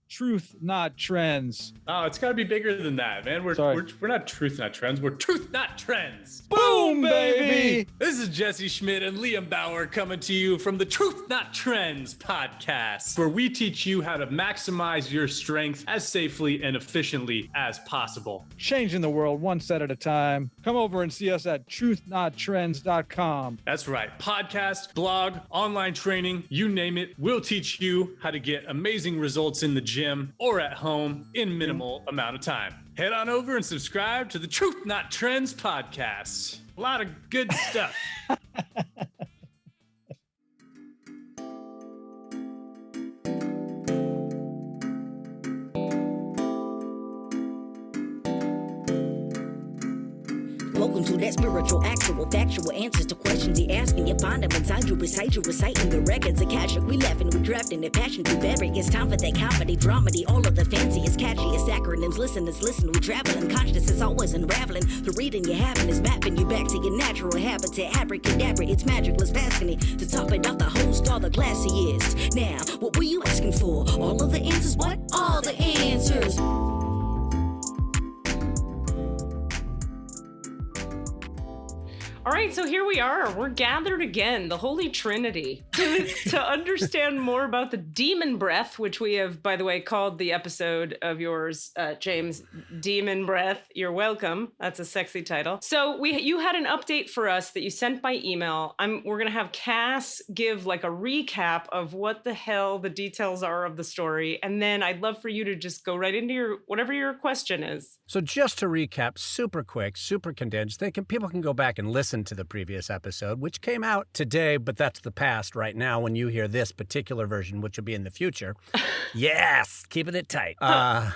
Truth Not Trends. Oh, it's got to be bigger than that, man. We're not Truth Not Trends. We're Truth Not Trends. Boom, baby! This is Jesse Schmidt and Liam Bauer coming to you from the Truth Not Trends podcast, where we teach you how to maximize your strength as safely and efficiently as possible. Changing the world one set at a time. Come over and see us at truthnottrends.com. That's right. Podcast, blog, online training, you name it. We'll teach you how to get amazing results in the gym or at home in minimal amount of time. Head on over and subscribe to the Truth Not Trends podcast. A lot of good stuff. Welcome to that spiritual, actual, factual answers to questions you're asking. You find them inside you, reciting the records. Akashic, we laughing, we drafting the passion through various. Time for that comedy, dramedy, all of the fanciest, catchiest acronyms. Listeners, listen, we traveling. Conscious is always unraveling. The reading you're having is mapping you back to your natural habitat. Abracadabra, it's magicless, fascinating. To top it off, the host, all the classiest. Now, what were you asking for? All of the answers, what? All the answers. All right, so here we are. We're gathered again, the Holy Trinity, to understand more about the demon breath, which we have, by the way, called the episode of yours, James, Demon Breath. You're welcome. That's a sexy title. So you had an update for us that you sent by email. We're going to have Cass give like a recap of what the hell the details are of the story. And then I'd love for you to just go right into whatever your question is. So just to recap, super quick, super condensed, people can go back and listen to the previous episode, which came out today, but that's the past right now when you hear this particular version, which will be in the future. Yes, keeping it tight. All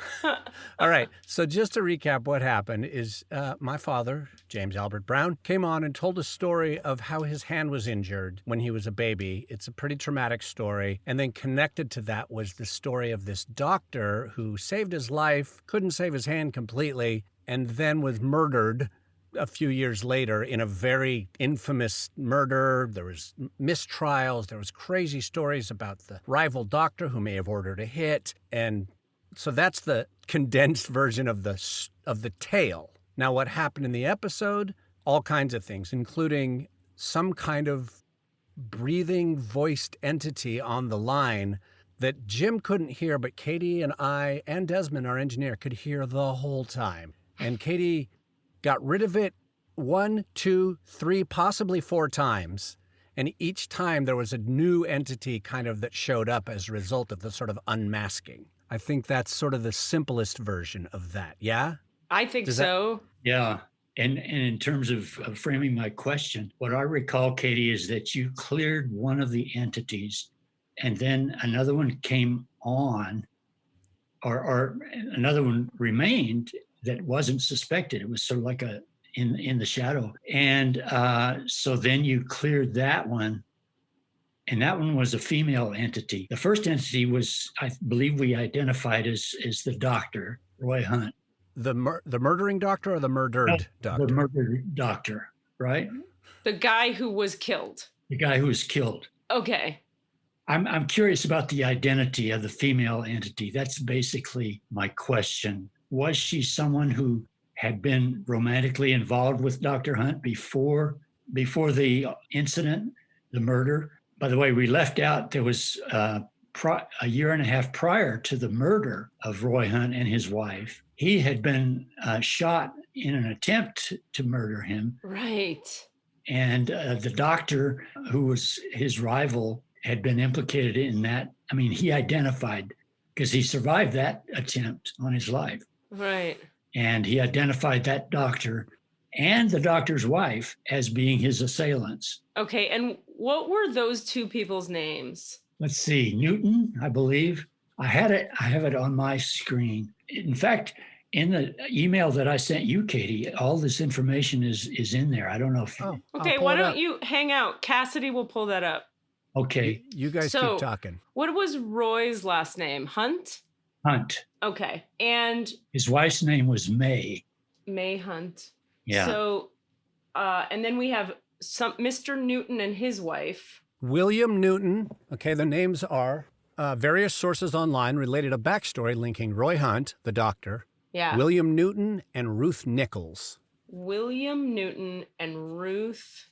right, so just to recap what happened is my father, James Albert Brown, came on and told a story of how his hand was injured when he was a baby. It's a pretty traumatic story. And then connected to that was the story of this doctor who saved his life, couldn't save his hand completely, and then was murdered a few years later in a very infamous murder. There was mistrials. There was crazy stories about the rival doctor who may have ordered a hit. And so that's the condensed version of the tale. Now, what happened in the episode? All kinds of things, including some kind of breathing, voiced entity on the line that Jim couldn't hear, but Katie and I and Desmond, our engineer, could hear the whole time. And Katie got rid of it 1, 2, 3, possibly 4 times. And each time there was a new entity kind of that showed up as a result of the sort of unmasking. I think that's sort of the simplest version of that. Yeah? I think so. Yeah. And in terms of framing my question, what I recall, Katie, is that you cleared one of the entities and then another one came on or another one remained that wasn't suspected. It was sort of like in the shadow. And so then you cleared that one, and that one was a female entity. The first entity was, I believe we identified as the doctor, Roy Hunt. The murdering doctor or the murdered doctor? The murdered doctor, right? The guy who was killed. The guy who was killed. Okay. I'm curious about the identity of the female entity. That's basically my question. Was she someone who had been romantically involved with Dr. Hunt before the incident, the murder? By the way, we left out there was a year and a half prior to the murder of Roy Hunt and his wife. He had been shot in an attempt to murder him. Right. And the doctor, who was his rival, had been implicated in that. I mean, he identified, because he survived that attempt on his life. Right. And he identified that doctor and the doctor's wife as being his assailants. Okay, and what were those two people's names? Let's see, Newton, I believe. I have it on my screen. In fact, in the email that I sent you, Katie, all this information is in there. I don't know if... Okay, why don't you hang out? Cassidy will pull that up. Okay. You guys keep talking. What was Roy's last name? Hunt? Hunt. Okay. And his wife's name was May. May Hunt. Yeah. So, and then we have Mr. Newton and his wife. William Newton. Okay, the names are Various sources online related a backstory linking Roy Hunt, the doctor, Yeah. William Newton, and Ruth Nichols. William Newton and Ruth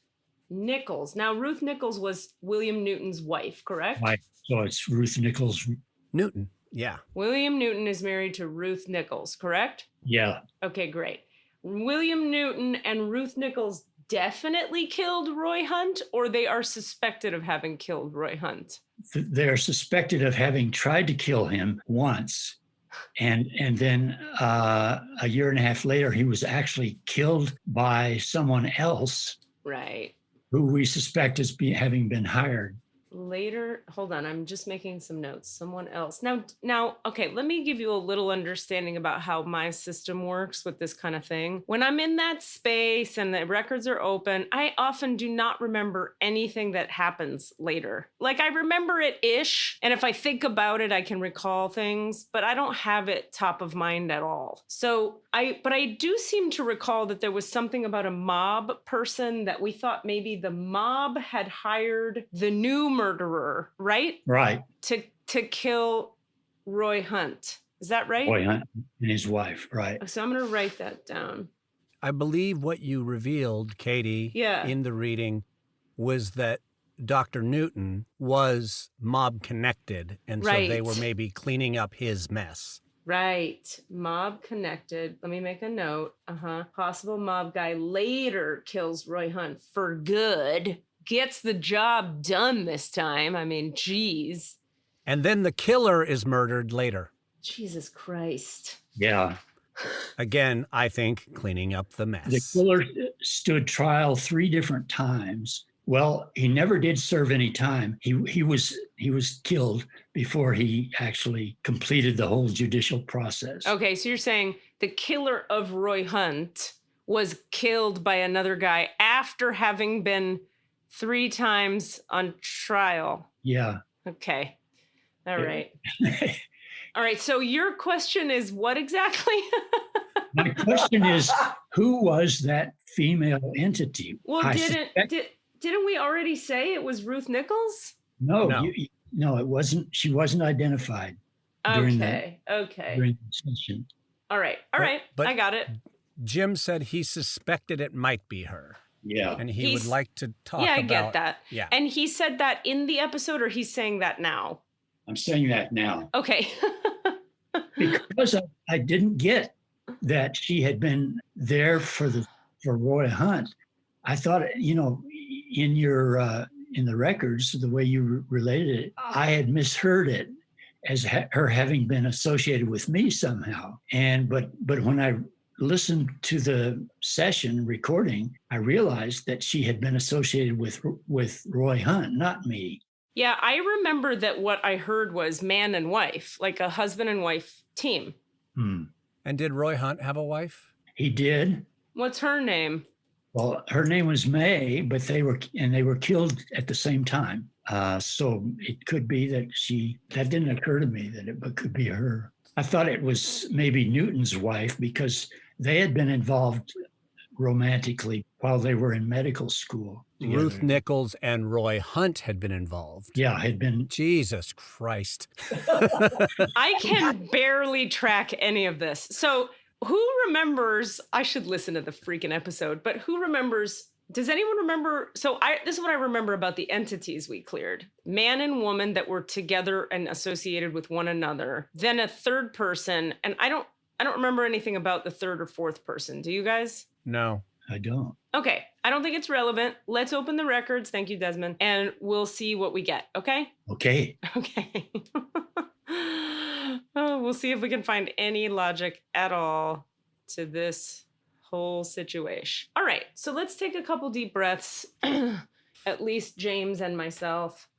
Nichols. Now, Ruth Nichols was William Newton's wife, correct? Right. So it's Ruth Nichols. Newton, yeah. William Newton is married to Ruth Nichols, correct? Yeah. Okay, great. William Newton and Ruth Nichols definitely killed Roy Hunt, or they are suspected of having killed Roy Hunt? They're suspected of having tried to kill him once. And then a year and a half later, he was actually killed by someone else Right. who we suspect as having been hired. Later, hold on, I'm just making some notes. Someone else. Now, okay, let me give you a little understanding about how my system works with this kind of thing. When I'm in that space and the records are open, I often do not remember anything that happens later. Like, I remember it-ish, and if I think about it, I can recall things, but I don't have it top of mind at all. But I do seem to recall that there was something about a mob person that we thought maybe the mob had hired the new murderer, right? Right. To kill Roy Hunt. Is that right? Roy Hunt and his wife. Right. So I'm going to write that down. I believe what you revealed, Katie, in the reading was that Dr. Newton was mob connected, and so they were maybe cleaning up his mess. Right. Mob connected. Let me make a note. Possible mob guy later kills Roy Hunt for good. Gets the job done this time. I mean, geez. And then the killer is murdered later. Jesus Christ. Yeah. Again, I think cleaning up the mess. The killer stood trial 3 different times. Well, he never did serve any time. He was killed before he actually completed the whole judicial process. Okay, so you're saying the killer of Roy Hunt was killed by another guy after having been 3 times on trial. Yeah. Okay. All right. All right. So your question is what exactly? My question is, who was that female entity? Well, didn't we already say it was Ruth Nichols? No, it wasn't. She wasn't identified during the session. All right. But I got it. Jim said he suspected it might be her. Yeah. And he would like to talk about... Yeah, I get that. Yeah. And he said that in the episode, or he's saying that now? I'm saying that now. Okay. Because I didn't get that she had been there for Roy Hunt. I thought, in your in the records, the way you related it, I had misheard it as her having been associated with me somehow. But when I listened to the session recording, I realized that she had been associated with Roy Hunt, not me. Yeah, I remember that what I heard was man and wife, like a husband and wife team. Hmm. And did Roy Hunt have a wife? He did. What's her name? Well, her name was May, but they were killed at the same time. So it could be that didn't occur to me that it could be her. I thought it was maybe Newton's wife because they had been involved romantically while they were in medical school together. Ruth Nichols and Roy Hunt had been involved. Yeah, had been. Jesus Christ. I can barely track any of this. So who remembers, I should listen to the freaking episode, but who remembers, does anyone remember? So this is what I remember about the entities we cleared. Man and woman that were together and associated with one another. Then a third person. And I don't remember anything about the third or fourth person. Do you guys? No. I don't. Okay. I don't think it's relevant. Let's open the records. Thank you, Desmond. And we'll see what we get. Okay? Okay. Okay. We'll see if we can find any logic at all to this whole situation. All right. So let's take a couple deep breaths. At least James and myself.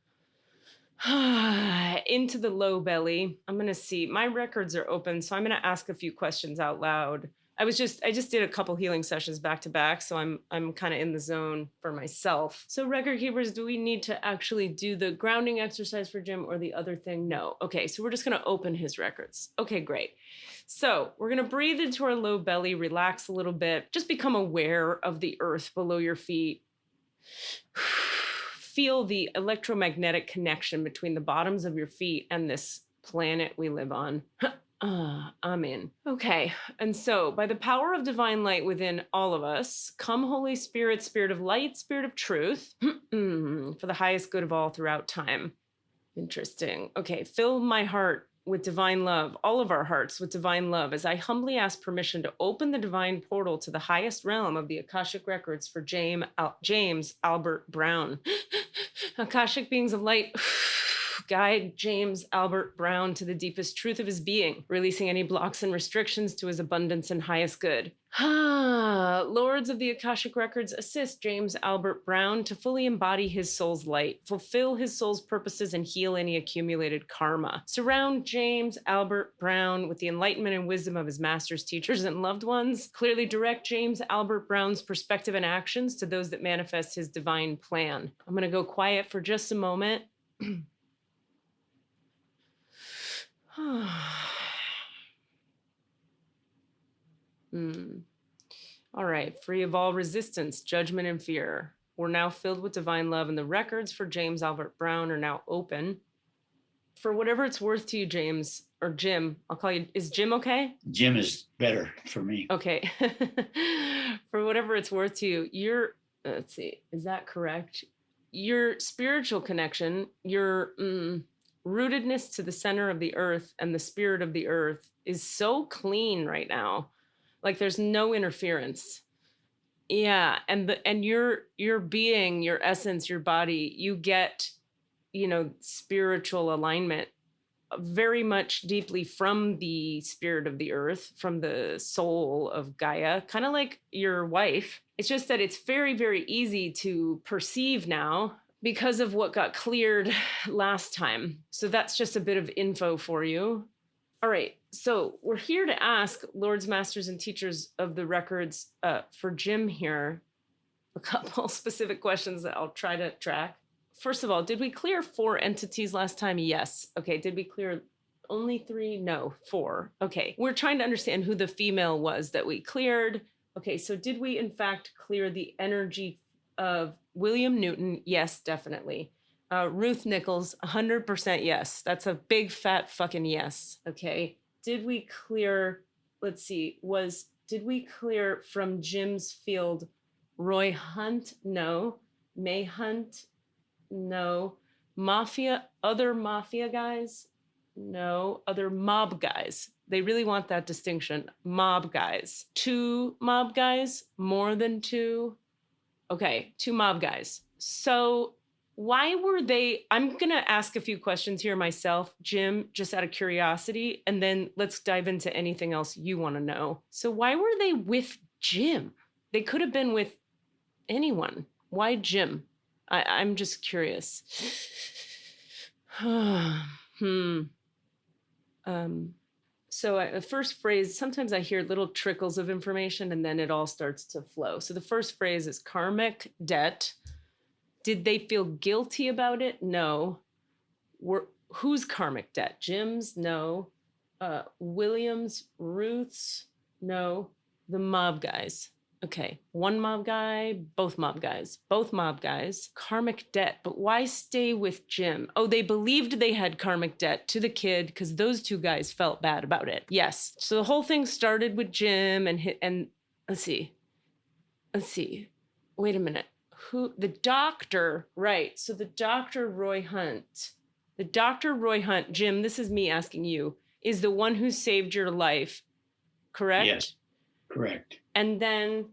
Into the low belly. I'm going to see. My records are open, so I'm going to ask a few questions out loud. I just did a couple healing sessions back to back, so I'm kind of in the zone for myself. So record keepers, do we need to actually do the grounding exercise for Jim or the other thing? No. Okay, so we're just going to open his records. Okay, great. So we're going to breathe into our low belly, relax a little bit, just become aware of the earth below your feet. feel the electromagnetic connection between the bottoms of your feet and this planet we live on. I'm in. Okay. And so, by the power of divine light within all of us, come Holy Spirit, Spirit of light, Spirit of truth, for the highest good of all throughout time. Interesting. Okay. Fill my heart with divine love, all of our hearts with divine love, as I humbly ask permission to open the divine portal to the highest realm of the Akashic records for James Albert Brown. Akashic beings of light, guide James Albert Brown to the deepest truth of his being, releasing any blocks and restrictions to his abundance and highest good. Lords of the Akashic Records, assist James Albert Brown to fully embody his soul's light, fulfill his soul's purposes, and heal any accumulated karma. Surround James Albert Brown with the enlightenment and wisdom of his masters, teachers, and loved ones. Clearly direct James Albert Brown's perspective and actions to those that manifest his divine plan. I'm going to go quiet for just a moment. All right, free of all resistance, judgment, and fear. We're now filled with divine love, and the records for James Albert Brown are now open. For whatever it's worth to you, James, or Jim, I'll call you, is Jim okay? Jim is better for me. Okay. For whatever it's worth to you, let's see, is that correct? Your spiritual connection, your rootedness to the center of the earth and the spirit of the earth is so clean right now. Like there's no interference. Yeah. And your being, your essence, your body, you get, spiritual alignment very much deeply from the spirit of the earth, from the soul of Gaia, kind of like your wife. It's just that it's very, very easy to perceive now because of what got cleared last time. So that's just a bit of info for you. All right, so we're here to ask Lords, Masters, and Teachers of the Records for Jim here a couple specific questions that I'll try to track. First of all, did we clear 4 entities last time? Yes. Okay, did we clear only 3? No, 4. Okay, we're trying to understand who the female was that we cleared. Okay, so did we in fact clear the energy of William Newton? Yes, definitely. Ruth Nichols, 100% yes. That's a big fat fucking yes. Okay. Did we clear, let's see, did we clear from Jim's field Roy Hunt? No. May Hunt? No. Other mafia guys? No. Other mob guys? They really want that distinction. Mob guys. 2 mob guys? More than 2? Okay, 2 mob guys. So why were they, I'm going to ask a few questions here myself, Jim, just out of curiosity, and then let's dive into anything else you want to know. So why were they with Jim? They could have been with anyone. Why Jim? I'm just curious. So the first phrase, sometimes I hear little trickles of information and then it all starts to flow. So the first phrase is karmic debt. Did they feel guilty about it? No. Whose karmic debt? Jim's? No. William's? Ruth's? No. The mob guys. Okay. 1 mob guy, both mob guys. Both mob guys. Karmic debt. But why stay with Jim? Oh, they believed they had karmic debt to the kid because those 2 guys felt bad about it. Yes. So the whole thing started with Jim and let's see. Wait a minute. Who? The doctor. Right. So the Dr. Roy Hunt. The Dr. Roy Hunt, Jim, this is me asking you, is the one who saved your life, correct? Yes, correct. And then,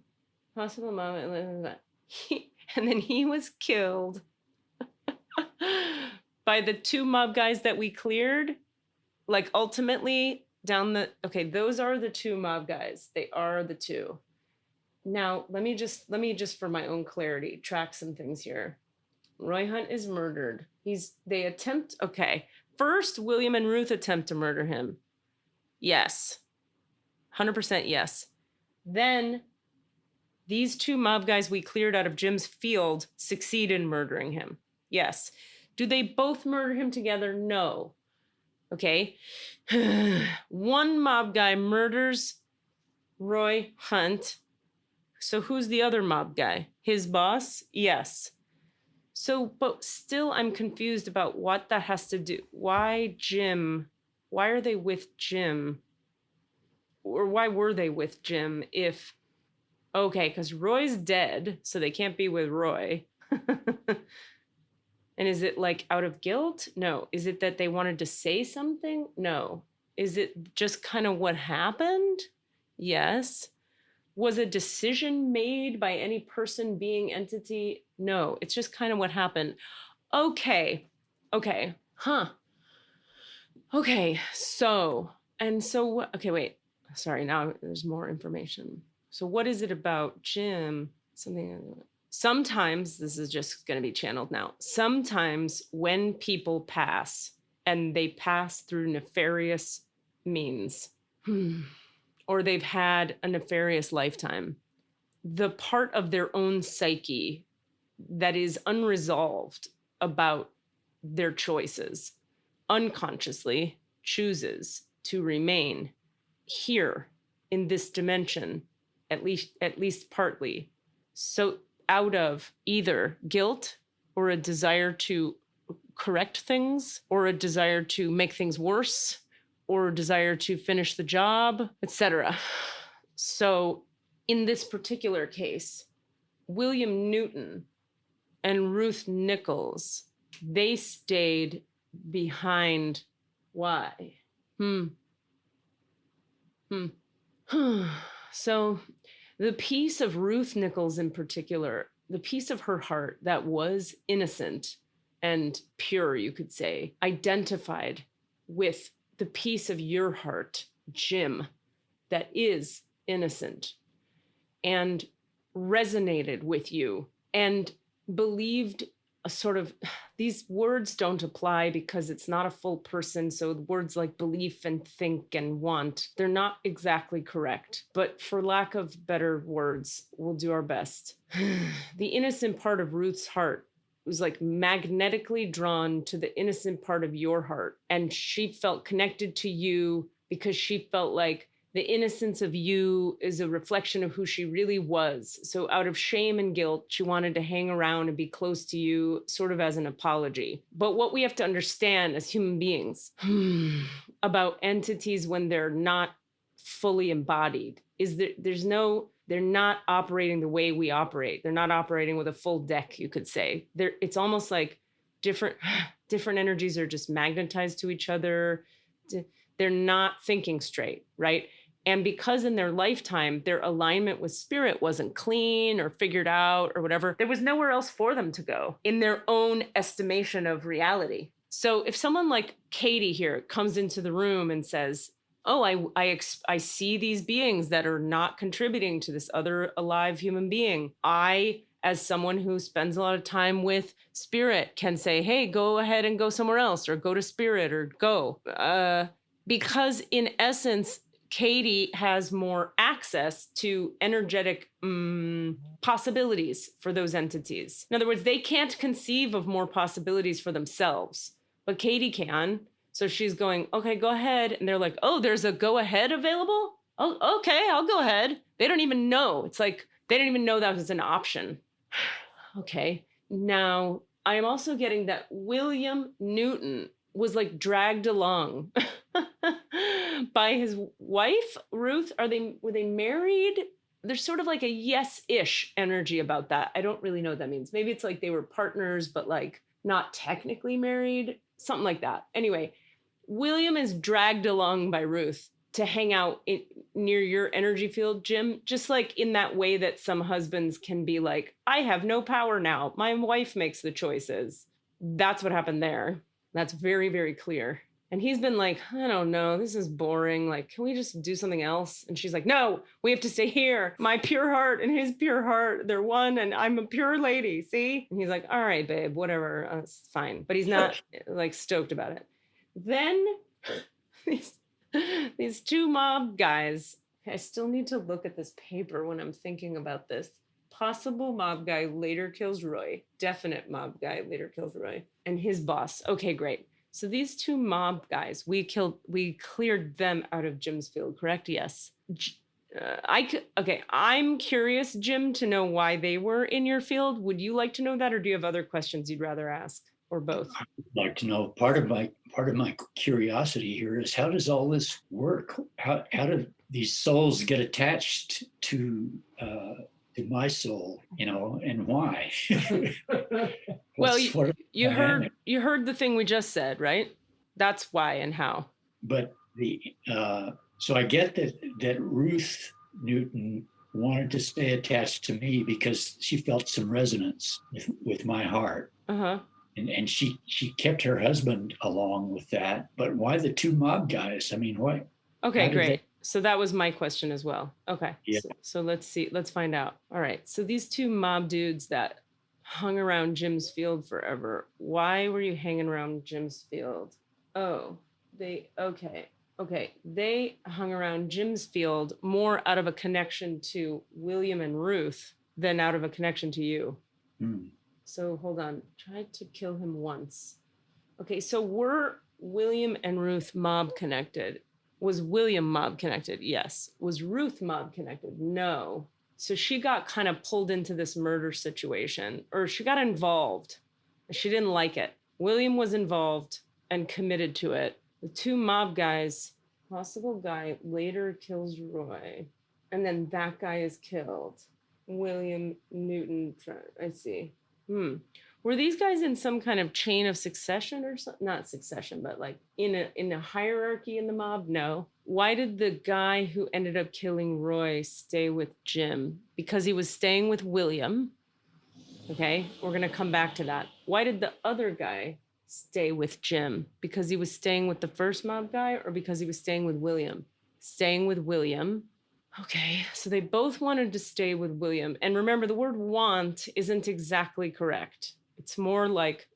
possible moment, and then he was killed by the 2 mob guys that we cleared. Like ultimately okay, those are the 2 mob guys. They are the 2. Now, let me just for my own clarity, track some things here. Roy Hunt is murdered. Okay. First, William and Ruth attempt to murder him. Yes. 100% yes. Then these 2 mob guys we cleared out of Jim's field succeed in murdering him. Yes. Do they both murder him together? No. Okay. 1 mob guy murders Roy Hunt. So who's the other mob guy? His boss? Yes. So, but still, I'm confused about what that has to do. Why Jim? Why are they with Jim? Or why were they with Jim if, okay, because Roy's dead, so they can't be with Roy. And is it like out of guilt? No. Is it that they wanted to say something? No. Is it just kind of what happened? Yes. Was a decision made by any person, being, entity? No. It's just kind of what happened. Okay. Huh. Okay. Okay, wait. Sorry, now there's more information. So what is it about Jim? Sometimes, this is just going to be channeled now. Sometimes when people pass and they pass through nefarious means, or they've had a nefarious lifetime, the part of their own psyche that is unresolved about their choices unconsciously chooses to remain here in this dimension, at least partly. So out of either guilt or a desire to correct things or a desire to make things worse or a desire to finish the job, etc. So in this particular case, William Newton and Ruth Nichols, they stayed behind. Why? So the piece of Ruth Nichols in particular, the piece of her heart that was innocent and pure, you could say, identified with the piece of your heart, Jim, that is innocent and resonated with you and believed a sort of, these words don't apply because it's not a full person. So words like belief and think and want, they're not exactly correct. But for lack of better words, we'll do our best. The innocent part of Ruth's heart was like magnetically drawn to the innocent part of your heart. And she felt connected to you because she felt like the innocence of you is a reflection of who she really was. So out of shame and guilt, she wanted to hang around and be close to you, sort of as an apology. But what we have to understand as human beings about entities when they're not fully embodied is that they're not operating the way we operate. They're not operating with a full deck, you could say. It's almost like different energies are just magnetized to each other. They're not thinking straight, right? And because in their lifetime, their alignment with spirit wasn't clean or figured out or whatever, there was nowhere else for them to go in their own estimation of reality. So if someone like Katie here comes into the room and says, oh, I see these beings that are not contributing to this other alive human being. I, as someone who spends a lot of time with spirit, can say, hey, go ahead and go somewhere else or go to spirit or go. Because in essence, Katie has more access to energetic possibilities for those entities. In other words, they can't conceive of more possibilities for themselves, but Katie can. So she's going, okay, go ahead. And they're like, oh, there's a go ahead available? Oh, okay, I'll go ahead. They don't even know. It's like, they didn't even know that was an option. Okay. Now, I am also getting that William Newton was like dragged along by his wife, Ruth. Were they married? There's sort of like a yes-ish energy about that. I don't really know what that means. Maybe it's like they were partners, but like not technically married, something like that. Anyway, William is dragged along by Ruth to hang out near your energy field, Jim, just like in that way that some husbands can be like, I have no power now. My wife makes the choices. That's what happened there. That's very, very clear. And he's been like, I don't know, this is boring. Like, can we just do something else? And she's like, no, we have to stay here. My pure heart and his pure heart, they're one, and I'm a pure lady, see? And he's like, all right, babe, whatever, it's fine. But he's not like stoked about it. Then these two mob guys, I still need to look at this paper when I'm thinking about this. Possible mob guy later kills Roy. Definite mob guy later kills Roy. And his boss. Okay, great. So these two mob guys, we cleared them out of Jim's field, correct? Yes. Okay, I'm curious, Jim, to know why they were in your field. Would you like to know that, or do you have other questions you'd rather ask, or both? I'd like to know, part of my curiosity here is, how does all this work? How do these souls get attached to my soul, and why? Well, What you dynamic? heard the thing we just said, right? That's why and how. But so I get that Ruth Newton wanted to stay attached to me because she felt some resonance with my heart. Uh-huh. And she kept her husband along with that. But why the two mob guys? I mean, why? Okay, great. So that was my question as well. Okay. Yeah. So let's see. Let's find out. All right. So these two mob dudes that hung around Jim's field forever. Why were you hanging around Jim's field? Oh, okay. They hung around Jim's field more out of a connection to William and Ruth than out of a connection to you. So hold on. Tried to kill him once. Okay, so were William and Ruth mob connected? Was William mob connected? Yes. Was Ruth mob connected? No. So she got kind of pulled into this murder situation, or she got involved. She didn't like it. William was involved and committed to it. The two mob guys, possible guy later kills Roy, and then that guy is killed. William Newton, I see. Were these guys in some kind of chain of succession or something? Not succession, but like in a hierarchy in the mob? No. Why did the guy who ended up killing Roy stay with Jim? Because he was staying with William. Okay, we're going to come back to that. Why did the other guy stay with Jim? Because he was staying with the first mob guy, or because he was staying with William? Staying with William. Okay, so they both wanted to stay with William. And remember, the word want isn't exactly correct. It's more like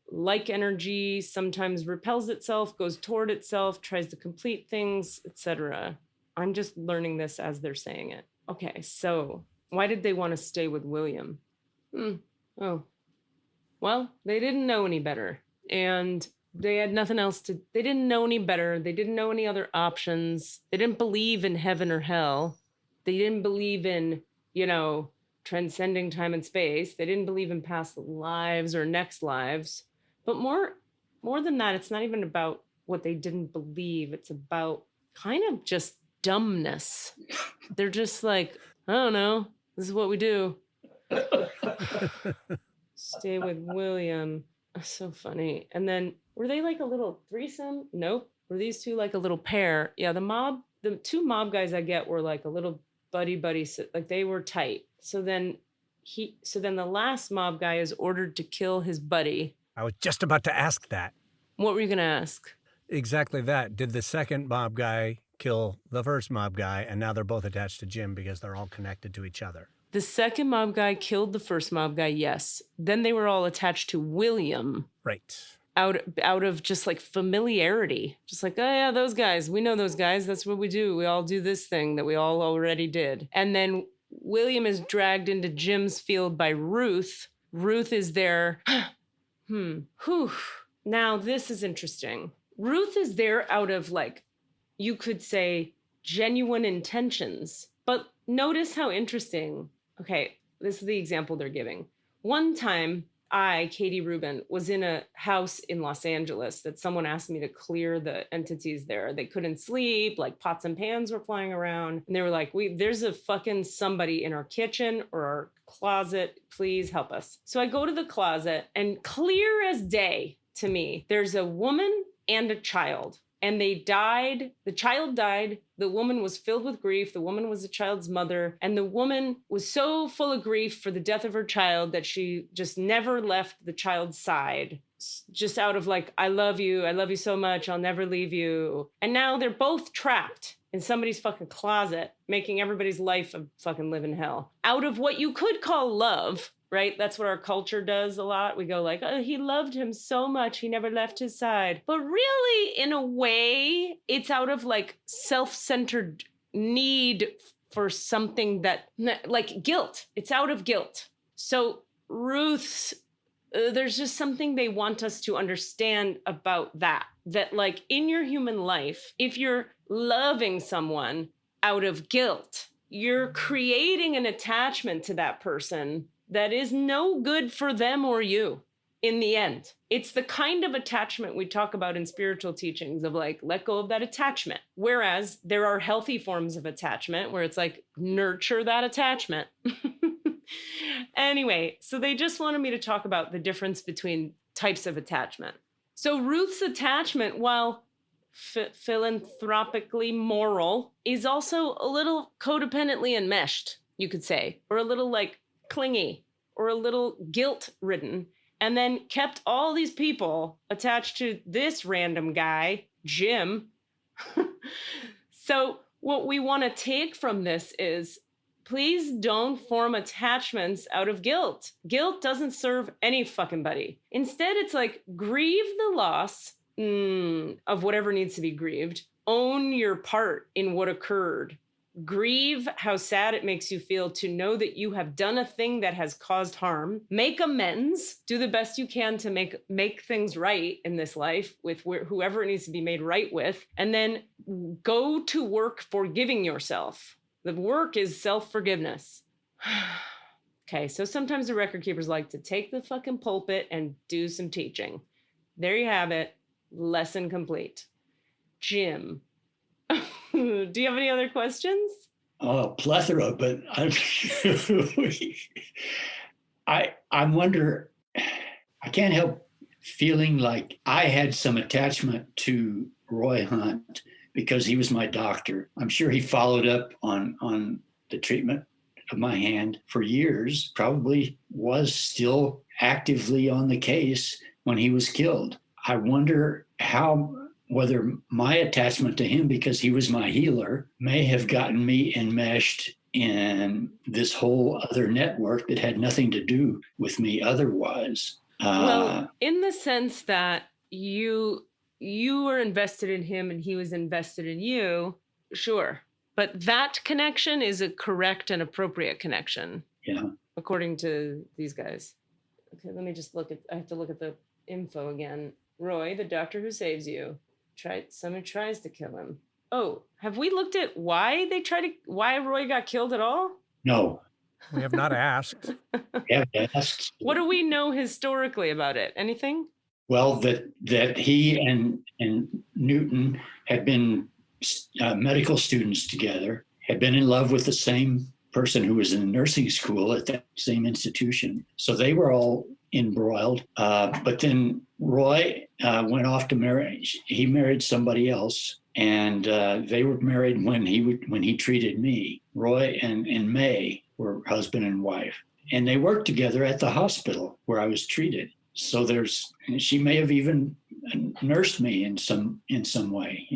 energy sometimes repels itself, goes toward itself, tries to complete things, etc. I'm just learning this as they're saying it. Okay, so why did they want to stay with William? Oh, well, they didn't know any better. And they had nothing else they didn't know any better. They didn't know any other options. They didn't believe in heaven or hell. They didn't believe in, transcending time and space. They didn't believe in past lives or next lives. But more than that, it's not even about what they didn't believe. It's about kind of just dumbness. They're just like, I don't know, this is what we do. Stay with William. So funny. And then were they like a little threesome? Nope. Were these two like a little pair? Yeah, the two mob guys I get were like a little buddy, like they were tight. So then the last mob guy is ordered to kill his buddy. I was just about to ask that. What were you going to ask? Exactly that. Did the second mob guy kill the first mob guy, and now they're both attached to Jim because they're all connected to each other? The second mob guy killed the first mob guy, yes. Then they were all attached to William. Right. Out of just like familiarity. Just like, oh yeah, those guys. We know those guys. That's what we do. We all do this thing that we all already did. And then William is dragged into Jim's field by Ruth. Ruth is there. Now this is interesting. Ruth is there out of like, you could say genuine intentions. But notice how interesting. Okay, this is the example they're giving. One time, I, Katie Rubin, was in a house in Los Angeles that someone asked me to clear the entities there. They couldn't sleep, like pots and pans were flying around. And they were like, there's a fucking somebody in our kitchen or our closet. Please help us. So I go to the closet, and clear as day to me, there's a woman and a child. And they died. The child died. The woman was filled with grief. The woman was the child's mother. And the woman was so full of grief for the death of her child that she just never left the child's side. Just out of like, I love you so much. I'll never leave you. And now they're both trapped in somebody's fucking closet, making everybody's life a fucking living hell. Out of what you could call love, right? That's what our culture does a lot. We go like, oh, he loved him so much. He never left his side. But really, in a way, it's out of like self-centered need for something that, like guilt. It's out of guilt. So Ruth's, there's just something they want us to understand about that like in your human life, if you're loving someone out of guilt, you're creating an attachment to that person that is no good for them or you in the end. It's the kind of attachment we talk about in spiritual teachings of like, let go of that attachment. Whereas there are healthy forms of attachment where it's like, nurture that attachment. Anyway, so they just wanted me to talk about the difference between types of attachment. So Ruth's attachment, while philanthropically moral, is also a little codependently enmeshed, you could say, or a little like clingy, or a little guilt-ridden, and then kept all these people attached to this random guy, Jim. So what we want to take from this is, please don't form attachments out of guilt. Guilt doesn't serve any fucking buddy. Instead, it's like, grieve the loss of whatever needs to be grieved. Own your part in what occurred. Grieve how sad it makes you feel to know that you have done a thing that has caused harm. Make amends. Do the best you can to make things right in this life with whoever it needs to be made right with. And then go to work forgiving yourself. The work is self-forgiveness. Okay, so sometimes the record keepers like to take the fucking pulpit and do some teaching. There you have it. Lesson complete. Jim, do you have any other questions? Oh, plethora, but I wonder, I can't help feeling like I had some attachment to Roy Hunt because he was my doctor. I'm sure he followed up on the treatment of my hand for years, probably was still actively on the case when he was killed. I wonder whether my attachment to him, because he was my healer, may have gotten me enmeshed in this whole other network that had nothing to do with me otherwise. Well, in the sense that you were invested in him and he was invested in you, sure. But that connection is a correct and appropriate connection. Yeah. According to these guys. Okay, let me just I have to look at the info again. Roy, the doctor who saves you, someone tries to kill him. Oh, have we looked at why Roy got killed at all? No. We have not asked. We have asked. What do we know historically about it? Anything? Well, that he and Newton had been medical students together, had been in love with the same person who was in nursing school at that same institution. So they were all embroiled. But then Roy went off to marry. He married somebody else, and they were married when he treated me. Roy and May were husband and wife, and they worked together at the hospital where I was treated. So she may have even nursed me in some way,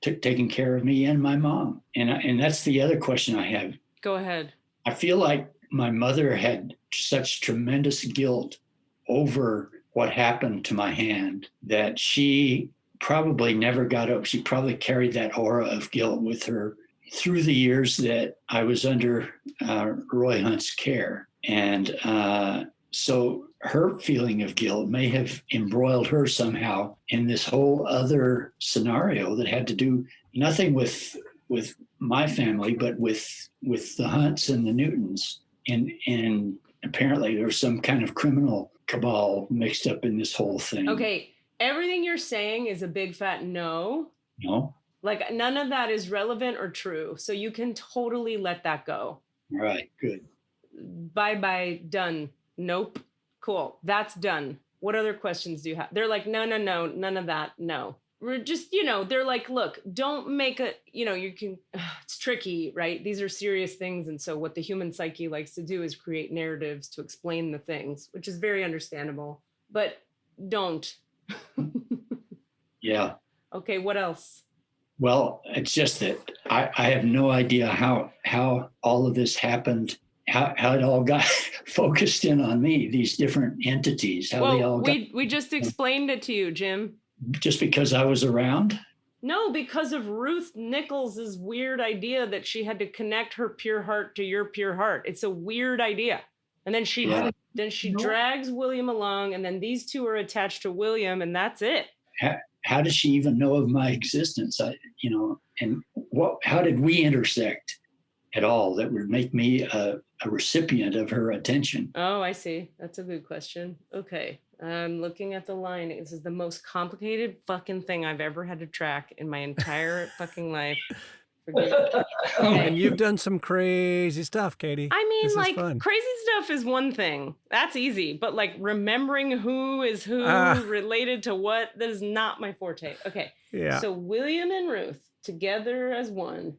taking care of me and my mom. And that's the other question I have. Go ahead. I feel like my mother had such tremendous guilt over what happened to my hand that she probably never got up. She probably carried that aura of guilt with her through the years that I was under Roy Hunt's care. And so her feeling of guilt may have embroiled her somehow in this whole other scenario that had to do nothing with my family, but with the Hunts and the Newtons. And apparently there's some kind of criminal cabal mixed up in this whole thing. Okay, everything you're saying is a big fat no. No? Like none of that is relevant or true. So you can totally let that go. All right, good. Bye-bye, done. Nope. Cool. That's done. What other questions do you have? They're like, no, none of that. No. We're just, they're like, look, don't make it's tricky, right? These are serious things. And so what the human psyche likes to do is create narratives to explain the things, which is very understandable, but don't. Yeah. Okay. What else? Well, it's just that I have no idea how all of this happened, how it all got focused in on me, these different entities, we just explained it to you, Jim. Just because I was around? No, because of Ruth Nichols' weird idea that she had to connect her pure heart to your pure heart. It's a weird idea. And then she drags William along, and then these two are attached to William, and that's it. How does she even know of my existence? And how did we intersect? at all that would make me a recipient of her attention. Oh, I see. That's a good question. Okay. I'm looking at the line. This is the most complicated fucking thing I've ever had to track in my entire fucking life. Okay. And you've done some crazy stuff, Katie. I mean, This is like, fun. crazy stuff is one thing. That's easy. But, like, remembering who is who related to what, that is not my forte. Okay. Yeah. So William and Ruth, together as one,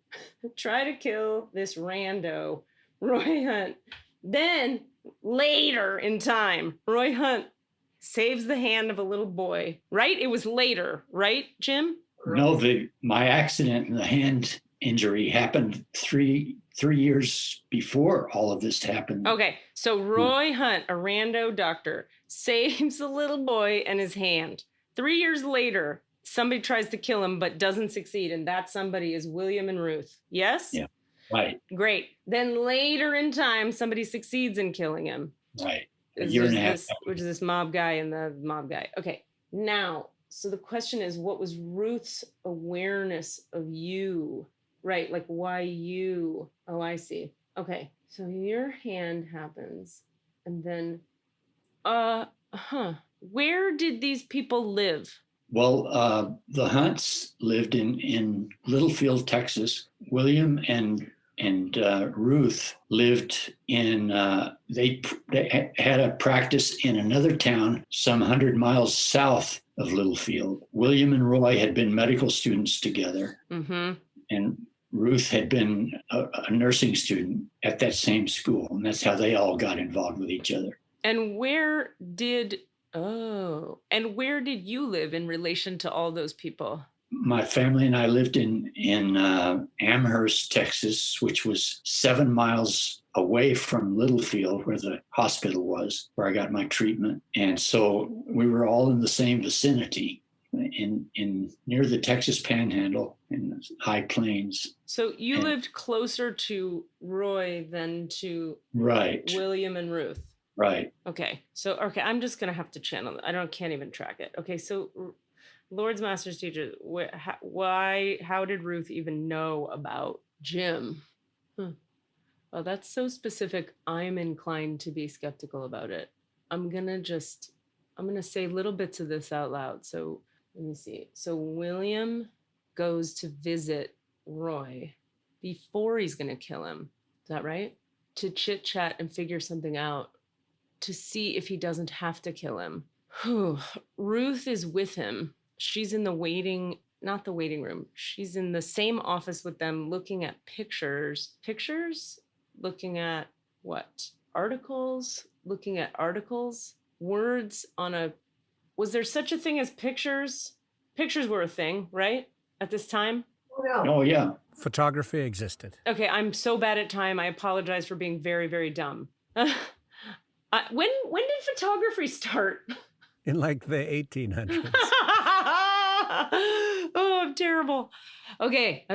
try to kill this rando, Roy Hunt. Then, later in time, Roy Hunt saves the hand of a little boy. Right? It was later, right, Jim? No, my accident and the hand injury happened three years before all of this happened. Okay, so Roy Hunt, a rando doctor, saves a little boy and his hand. 3 years later, somebody tries to kill him but doesn't succeed, and that somebody is William and Ruth. Yes? Yeah, right. Great. Then later in time, somebody succeeds in killing him. Right. A year and a half. Which is this mob guy and the mob guy. Okay, now, so the question is, what was Ruth's awareness of you? Right, like why you? Oh, I see. Okay, so your hand happens, and then, where did these people live? Well, the Hunts lived in Littlefield, Texas. William and Ruth lived in. They had a practice in another town, some 100 miles south of Littlefield. William and Roy had been medical students together, and Ruth had been a nursing student at that same school, and that's how they all got involved with each other. And where did you live in relation to all those people? My family and I lived in Amherst, Texas, which was 7 miles away from Littlefield, where the hospital was, where I got my treatment. And so we were all in the same vicinity, in near the Texas Panhandle in the High Plains. So you lived closer to Roy than to William and Ruth. Right. Okay. So I'm just gonna have to channel. Can't even track it. Okay. So Lord's Master's Teacher, how did Ruth even know about Jim? Well, that's so specific. I'm inclined to be skeptical about it. I'm gonna say little bits of this out loud. So let me see. So William goes to visit Roy before he's gonna kill him. Is that right? To chit chat and figure something out, to see if he doesn't have to kill him. Ruth is with him. She's in not the waiting room. She's in the same office with them, looking at pictures, looking at what? Articles, words on was there such a thing as pictures? Pictures were a thing, right? At this time? Oh, yeah. Photography existed. Okay, I'm so bad at time. I apologize for being very, very dumb. When did photography start? In like the 1800s. Oh, I'm terrible. Okay.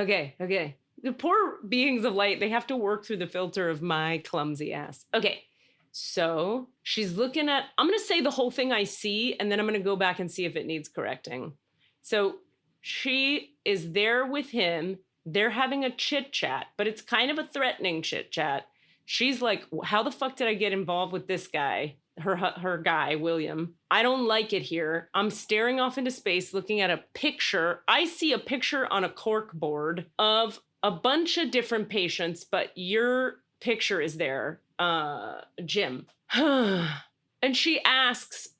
The poor beings of light, they have to work through the filter of my clumsy ass. Okay, so she's looking at, I'm going to say the whole thing I see, and then I'm going to go back and see if it needs correcting. So she is there with him. They're having a chit chat, but it's kind of a threatening chit chat. She's like, how the fuck did I get involved with this guy? Her guy, William. I don't like it here. I'm staring off into space, looking at a picture. I see a picture on a cork board of a bunch of different patients, but your picture is there, Jim. And she asks,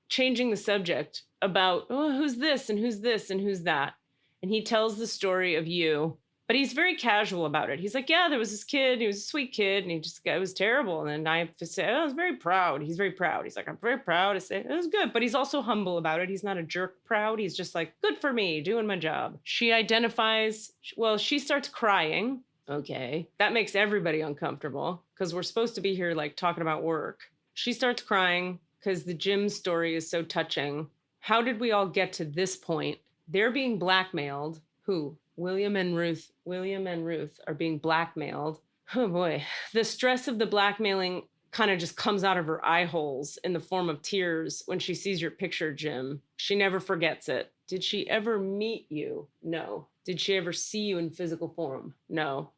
changing the subject, about, who's this and who's this and who's that? And he tells the story of you. But he's very casual about it. He's like, yeah, there was this kid. He was a sweet kid. And it was terrible. And then I have to say, I was very proud. He's very proud. He's like, I'm very proud to say it was good. But he's also humble about it. He's not a jerk proud. He's just like, good for me, doing my job. She identifies, she starts crying. Okay. That makes everybody uncomfortable because we're supposed to be here like talking about work. She starts crying because the Jim story is so touching. How did we all get to this point? They're being blackmailed. Who? William and Ruth are being blackmailed. Oh boy. The stress of the blackmailing kind of just comes out of her eye holes in the form of tears when she sees your picture, Jim. She never forgets it. Did she ever meet you? No. Did she ever see you in physical form? No.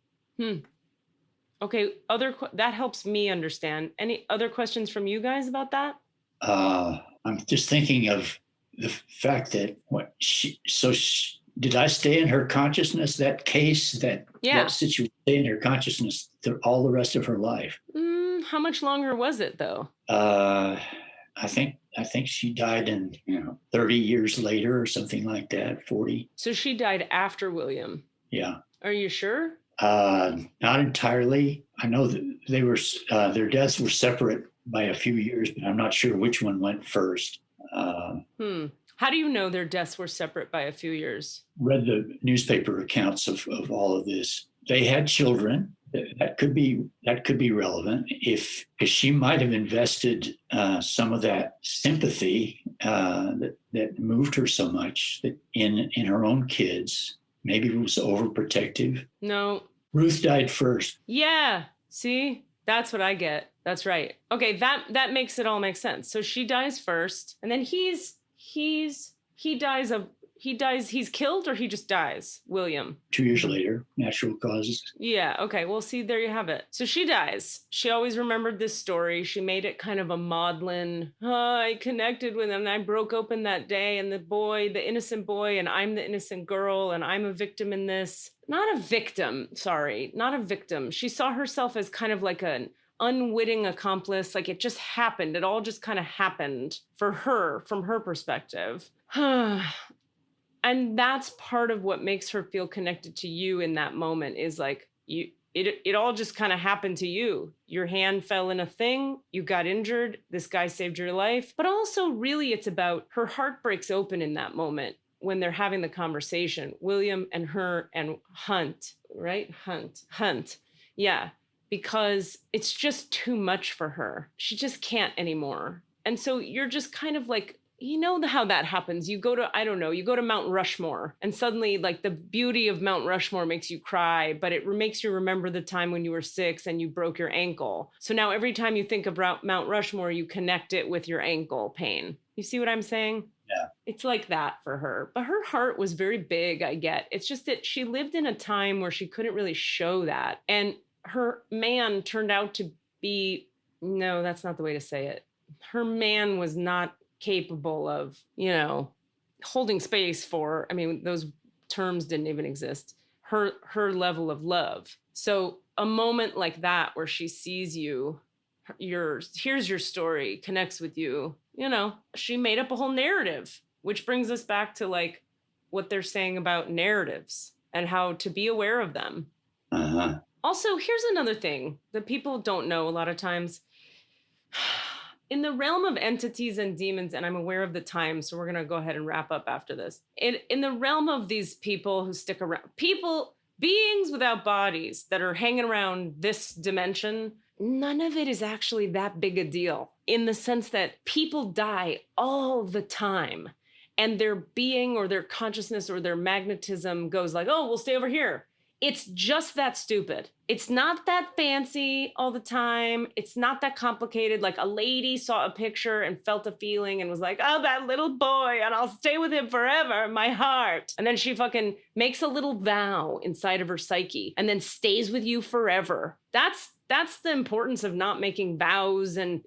Okay, that helps me understand. Any other questions from you guys about that? I'm just thinking of the fact that did I stay in her consciousness, that case, that situation, stay in her consciousness through all the rest of her life? How much longer was it though? I think she died in 30 years later or something like that, 40. So she died after William. Yeah. Are you sure? Not entirely. I know that they were their deaths were separate by a few years, but I'm not sure which one went first. How do you know their deaths were separate by a few years? Read the newspaper accounts of all of this. They had children. That could be relevant because she might have invested some of that sympathy that moved her so much that in her own kids. Maybe it was overprotective. No. Ruth died first. Yeah. See, that's what I get. That's right. Okay, that makes it all make sense. So she dies first, and then he dies. He's killed, or he just dies. William. 2 years later, natural causes. Yeah. Okay. Well, see, there you have it. So she dies. She always remembered this story. She made it kind of a maudlin. I connected with him. And I broke open that day, and the innocent boy, and I'm the innocent girl, and I'm a victim in this. Not a victim. Sorry, not a victim. She saw herself as kind of like an unwitting accomplice. Like it just happened. It all just kind of happened for her, from her perspective. And that's part of what makes her feel connected to you in that moment is like it all just kind of happened to you. Your hand fell in a thing, you got injured, this guy saved your life. But also really it's about her heart breaks open in that moment when they're having the conversation, William and her and Hunt, right? Hunt. Yeah, because it's just too much for her. She just can't anymore. And so you're just kind of like, you know how that happens. You go to Mount Rushmore, and suddenly like the beauty of Mount Rushmore makes you cry, but it makes you remember the time when you were 6 and you broke your ankle. So now every time you think about Mount Rushmore, you connect it with your ankle pain. You see what I'm saying? Yeah. It's like that for her. But her heart was very big, I get. It's just that she lived in a time where she couldn't really show that. And her man turned out to be, no, that's not the way to say it. Her man was not capable of, holding space for, those terms didn't even exist, her level of love. So a moment like that where she sees you, here's your story, connects with you, she made up a whole narrative, which brings us back to like what they're saying about narratives and how to be aware of them. Uh-huh. Also, here's another thing that people don't know a lot of times. In the realm of entities and demons, and I'm aware of the time, so we're going to go ahead and wrap up after this. In the realm of these people who stick around, beings without bodies that are hanging around this dimension, none of it is actually that big a deal in the sense that people die all the time and their being or their consciousness or their magnetism goes like, oh, we'll stay over here. It's just that stupid. It's not that fancy all the time. It's not that complicated. Like a lady saw a picture and felt a feeling and was like, oh, that little boy, and I'll stay with him forever, my heart. And then she fucking makes a little vow inside of her psyche and then stays with you forever. That's the importance of not making vows and,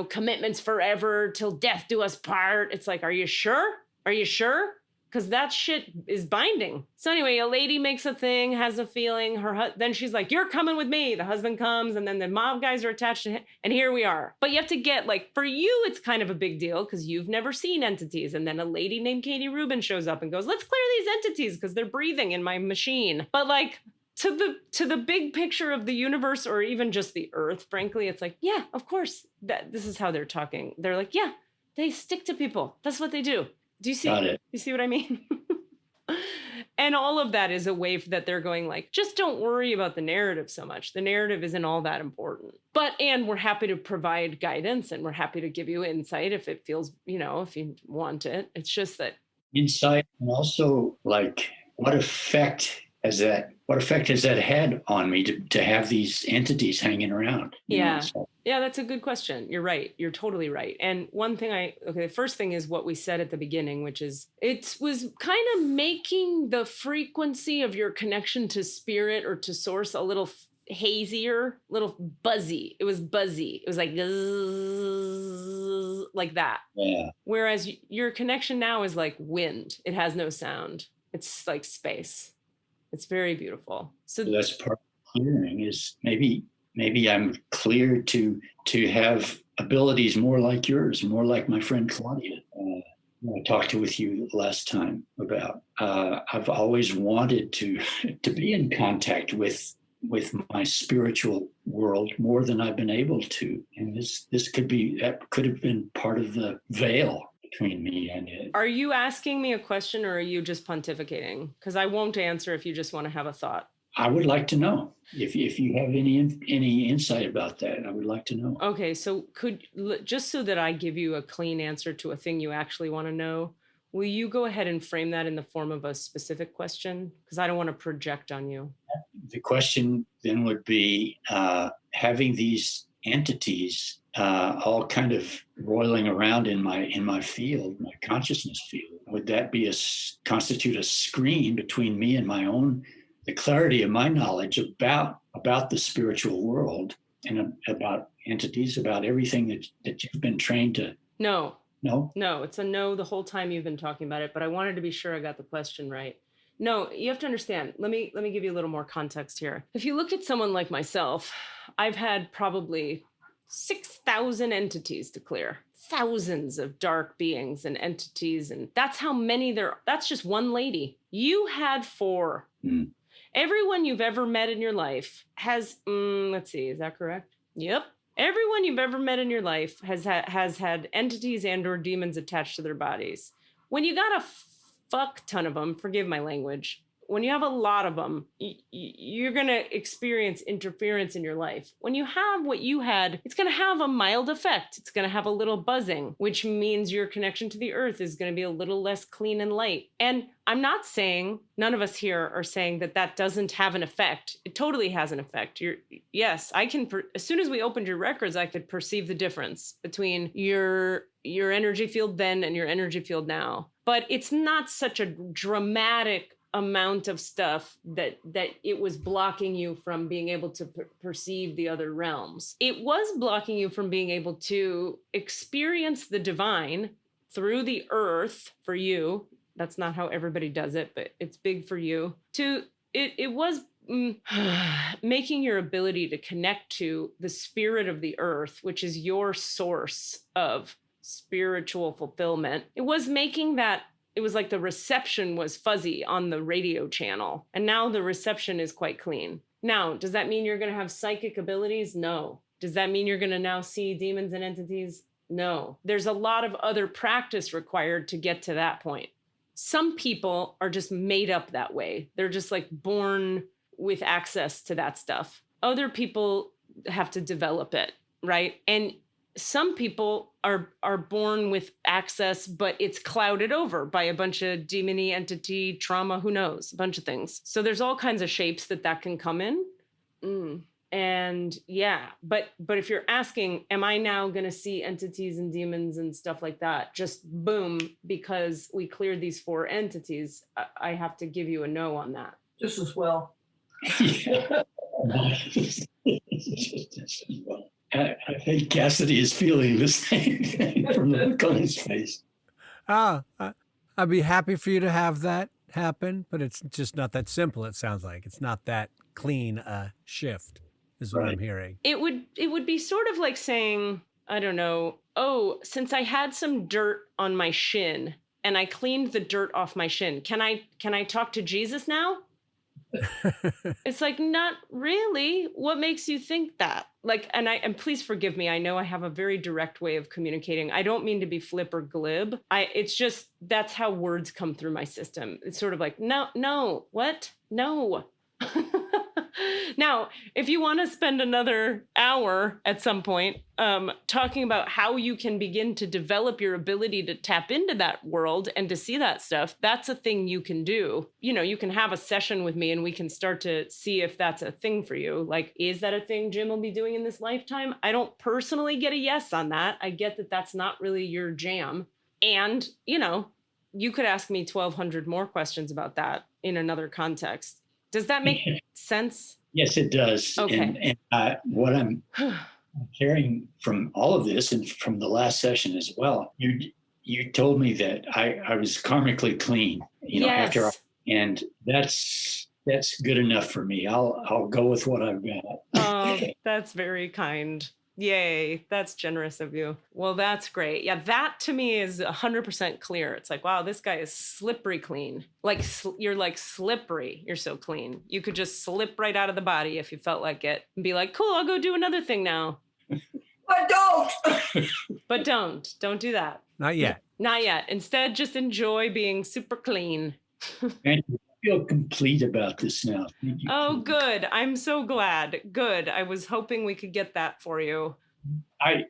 commitments forever till death do us part. It's like, are you sure? Are you sure? Because that shit is binding. So anyway, a lady makes a thing, has a feeling, then she's like, you're coming with me. The husband comes, and then the mob guys are attached to him, and here we are. But you have to get, like, for you, it's kind of a big deal because you've never seen entities. And then a lady named Katie Rubin shows up and goes, let's clear these entities because they're breathing in my machine. But like, to the big picture of the universe or even just the earth, frankly, it's like, yeah, of course, this is how they're talking. They're like, yeah, they stick to people. That's what they do. Do you see? Got it. You see what I mean? And all of that is a way that they're going like, just don't worry about the narrative so much. The narrative isn't all that important. And we're happy to provide guidance and we're happy to give you insight if it feels, if you want it. It's just that. Insight, and also like what effect has that had on me to have these entities hanging around? Yeah. Yeah, that's a good question. You're right. You're totally right. And one thing the first thing is what we said at the beginning, which is it was kind of making the frequency of your connection to spirit or to source a little hazier, little buzzy. It was buzzy. It was like like that. Yeah. Whereas your connection now is like wind. It has no sound. It's like space. It's very beautiful. So That's part of clearing is maybe I'm clear to have abilities more like yours, more like my friend Claudia. I talked with you last time about. I've always wanted to be in contact with my spiritual world more than I've been able to, and this could have been part of the veil between me and it. Are you asking me a question, or are you just pontificating? Because I won't answer if you just want to have a thought. I would like to know if you have any insight about that. I would like to know. Okay, so just so that I give you a clean answer to a thing you actually want to know, will you go ahead and frame that in the form of a specific question? Because I don't want to project on you. The question then would be having these entities all kind of roiling around in my field, my consciousness field. Would that constitute a screen between me and the clarity of my knowledge about the spiritual world and about entities, about everything that you've been trained to? No, No, it's a no the whole time you've been talking about it, but I wanted to be sure I got the question right. No, you have to understand. Let me give you a little more context here. If you look at someone like myself, I've had probably 6,000 entities to clear. Thousands of dark beings and entities, and that's how many that's just one lady. You had 4. Everyone you've ever met in your life has, let's see, is that correct? Yep. Everyone you've ever met in your life has had entities and or demons attached to their bodies. When you got a fuck ton of them, forgive my language, when you have a lot of them, you're going to experience interference in your life. When you have what you had, it's going to have a mild effect. It's going to have a little buzzing, which means your connection to the earth is going to be a little less clean and light. And I'm not saying, none of us here are saying that doesn't have an effect. It totally has an effect. Yes, I can, as soon as we opened your records, I could perceive the difference between your energy field then and your energy field now. But it's not such a dramatic amount of stuff that it was blocking you from being able to perceive the other realms. It was blocking you from being able to experience the divine through the earth for you. That's not how everybody does it, but it's big for you. It was making your ability to connect to the spirit of the earth, which is your source of spiritual fulfillment. It was making that. It was like the reception was fuzzy on the radio channel, and now the reception is quite clean. Now, does that mean you're going to have psychic abilities? No. Does that mean you're going to now see demons and entities? No. There's a lot of other practice required to get to that point. Some people are just made up that way. They're just like born with access to that stuff. Other people have to develop it, right? And some people are born with access, but it's clouded over by a bunch of demony entity trauma, who knows, a bunch of things. So there's all kinds of shapes that can come in. And yeah, but if you're asking, am I now going to see entities and demons and stuff like that? Just boom, because we cleared these 4 entities, I have to give you a no on that. Just as well. I think Cassidy is feeling the same thing from the look on his face. I'd be happy for you to have that happen, but it's just not that simple. It sounds like it's not that clean a shift, is what I'm hearing. It would be sort of like saying, I don't know, oh, since I had some dirt on my shin and I cleaned the dirt off my shin, can I talk to Jesus now? It's like, not really. What makes you think that? Like, and please forgive me. I know I have a very direct way of communicating. I don't mean to be flip or glib. It's just, that's how words come through my system. It's sort of like, no, what? No. Now, if you want to spend another hour at some point talking about how you can begin to develop your ability to tap into that world and to see that stuff, that's a thing you can do. You know, you can have a session with me and we can start to see if that's a thing for you. Like, is that a thing Jim will be doing in this lifetime? I don't personally get a yes on that. I get that that's not really your jam. And, you know, you could ask me 1,200 more questions about that in another context. Does that make sense? Yes, it does. Okay. And what I'm carrying from all of this and from the last session as well, you told me that I was karmically clean, after, and that's good enough for me. I'll go with what I've got. Oh, that's very kind. Yay, that's generous of you. Well, that's great. Yeah, that to me is 100% clear. It's like, wow, this guy is slippery clean. Like you're like slippery. You're so clean. You could just slip right out of the body if you felt like it and be like, cool, I'll go do another thing now. But don't. But don't do that. Not yet. Not yet. Instead, just enjoy being super clean. And I feel complete about this now. Thank you. Oh, good. I'm so glad. Good. I was hoping we could get that for you. I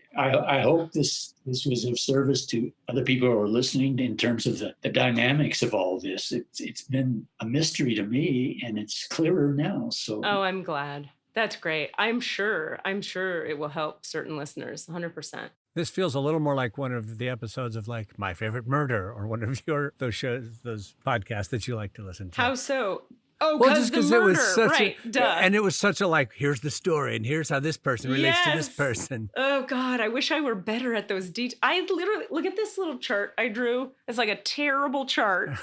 hope this was of service to other people who are listening in terms of the dynamics of all this. It's been a mystery to me, and it's clearer now. So I'm glad. That's great. I'm sure it will help certain listeners. 100%. This feels a little more like one of the episodes of like My Favorite Murder or one of those shows, those podcasts that you like to listen to. How so? Oh, well, because just the because murder, it was such right? Duh. And it was such a like, here's the story, and here's how this person relates to this person. Oh God, I wish I were better at those details. I literally look at this little chart I drew. It's like a terrible chart, and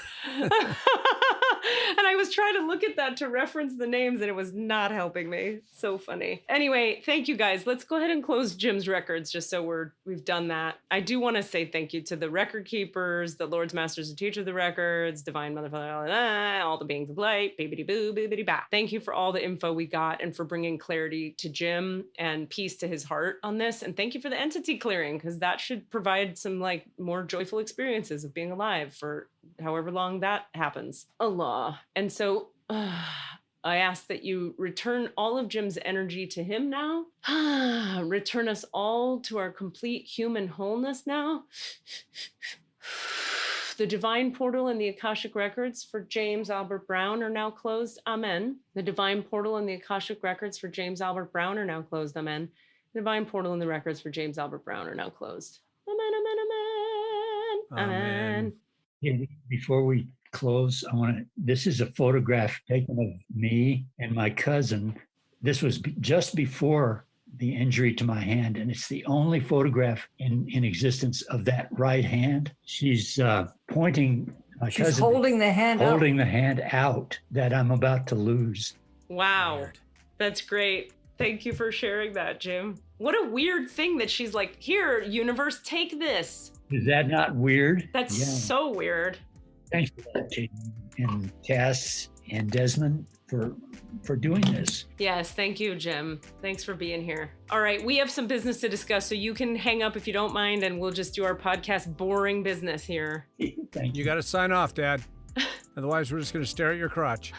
I was trying to look at that to reference the names, and it was not helping me. So funny. Anyway, thank you guys. Let's go ahead and close Jim's records, just so we've done that. I do want to say thank you to the record keepers, the Lords, Masters, and Teachers of the Records, Divine Motherfucker, all the beings of light, bibbidi boo, bibbidi bah. Thank you for all the info we got and for bringing clarity to Jim and peace to his heart on this. And thank you for the entity clearing, because that should provide some like more joyful experiences of being alive for however long that happens. Allah. And so I ask that you return all of Jim's energy to him now. Return us all to our complete human wholeness now. The divine portal and the Akashic records for James Albert Brown are now closed. Amen. The divine portal and the Akashic records for James Albert Brown are now closed. Amen. The divine portal and the records for James Albert Brown are now closed. Amen, amen, amen. Amen. Yeah, before we close, this is a photograph taken of me and my cousin. This was just before the injury to my hand, and it's the only photograph in existence of that right hand. She's pointing. She's holding the hand out that I'm about to lose. Wow. Weird. That's great. Thank you for sharing that, Jim. What a weird thing that she's like, here, universe, take this. Is that not weird? That's so weird. Thanks for that, Katie and Cass and Desmond for doing this. Yes, thank you, Jim. Thanks for being here. All right, we have some business to discuss, so you can hang up if you don't mind, and we'll just do our podcast boring business here. Thank you. You got to sign off, Dad. Otherwise, we're just going to stare at your crotch.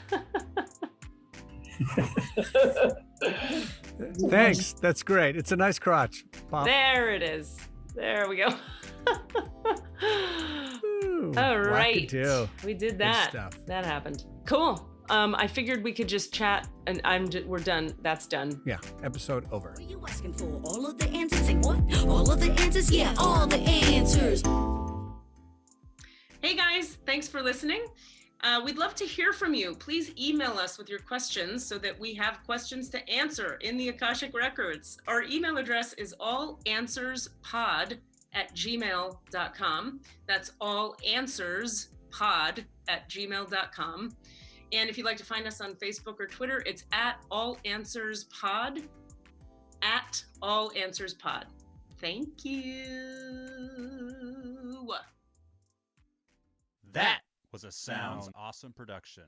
Thanks. That's great. It's a nice crotch. Pop. There it is. There we go. Ooh, All right. wackadoo. We did Good that. stuff. That happened. Cool. I figured we could just chat, and we're done. That's done. Yeah, episode over. What are you asking for? All of the answers? Say what? All of the answers? Yeah, all the answers. Hey guys, thanks for listening. We'd love to hear from you. Please email us with your questions so that we have questions to answer in the Akashic Records. Our email address is allanswerspod@gmail.com. That's allanswerspod@gmail.com. And if you'd like to find us on Facebook or Twitter, it's @allanswerspod, @allanswerspod. Thank you. That was a Sounds Awesome production.